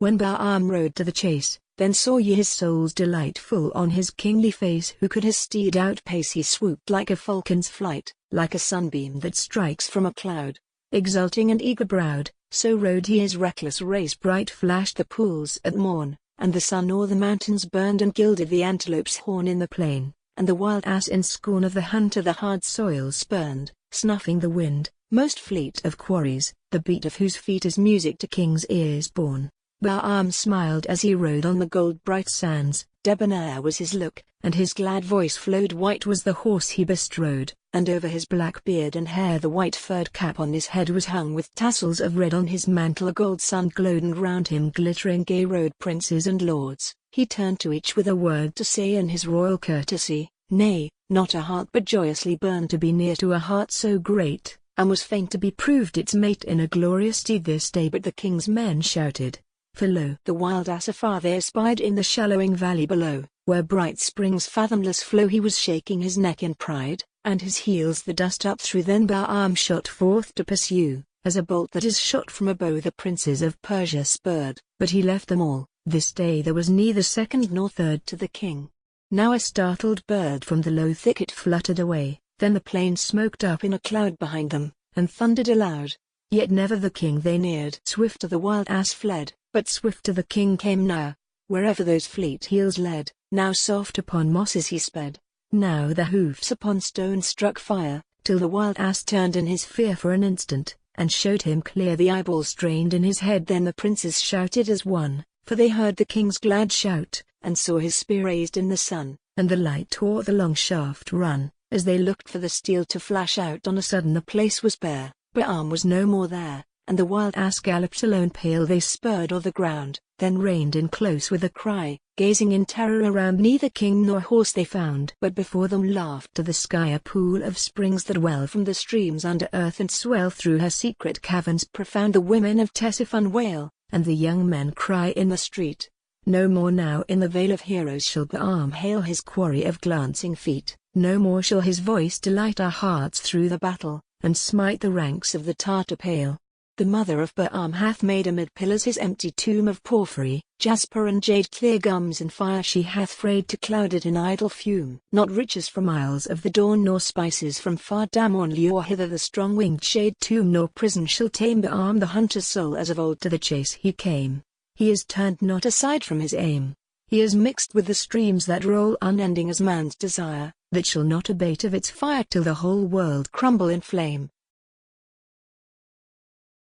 When Bahram rode to the chase, then saw ye his soul's delight full on his kingly face. Who could his steed outpace? He swooped like a falcon's flight, like a sunbeam that strikes from a cloud. Exulting and eager-browed, so rode he his reckless race. Bright flashed the pools at morn, and the sun o'er the mountains burned and gilded the antelope's horn in the plain, and the wild ass in scorn of the hunter the hard soil spurned, snuffing the wind, most fleet of quarries, the beat of whose feet is music to kings' ears borne. Bahram smiled as he rode on the gold-bright sands, debonair was his look, and his glad voice flowed. White was the horse he bestrode, and over his black beard and hair the white furred cap on his head was hung with tassels of red. On his mantle a gold sun glowed, and round him glittering gay rode princes and lords. He turned to each with a word to say in his royal courtesy, nay, not a heart but joyously burned to be near to a heart so great, and was fain to be proved its mate in a glorious steed this day. But the king's men shouted, for lo, the wild ass afar they espied in the shallowing valley below, where bright springs fathomless flow. He was shaking his neck in pride, and his heels the dust up threw. Then Bahram shot forth to pursue, as a bolt that is shot from a bow the princes of Persia spurred, but he left them all. This day there was neither second nor third to the king. Now a startled bird from the low thicket fluttered away, then the plain smoked up in a cloud behind them, and thundered aloud. Yet never the king they neared. Swifter the wild ass fled, but swifter the king came now, wherever those fleet heels led. Now soft upon mosses he sped, now the hoofs upon stone struck fire, till the wild ass turned in his fear for an instant, and showed him clear the eyeballs strained in his head. Then the princes shouted as one, for they heard the king's glad shout, and saw his spear raised in the sun, and the light tore the long shaft run. As they looked for the steel to flash out, on a sudden the place was bare, Bahram was no more there, and the wild ass galloped alone. Pale they spurred o'er the ground, then reined in close with a cry, gazing in terror around. Neither king nor horse they found, but before them laughed to the sky a pool of springs that well from the streams under earth and swell through her secret caverns profound. The women of Ctesiphon wail, and the young men cry in the street. No more now in the vale of heroes shall Bahram hail his quarry of glancing feet. No more shall his voice delight our hearts through the battle, and smite the ranks of the Tartar pale. The mother of Bahram hath made amid pillars his empty tomb of porphyry, jasper and jade. Clear gums in fire she hath frayed to cloud it in idle fume. Not riches from isles of the dawn nor spices from far Damon lure hither the strong-winged shade tomb, nor prison shall tame Bahram the hunter's soul. As of old to the chase he came, he is turned not aside from his aim. He is mixed with the streams that roll unending as man's desire, that shall not abate of its fire till the whole world crumble in flame.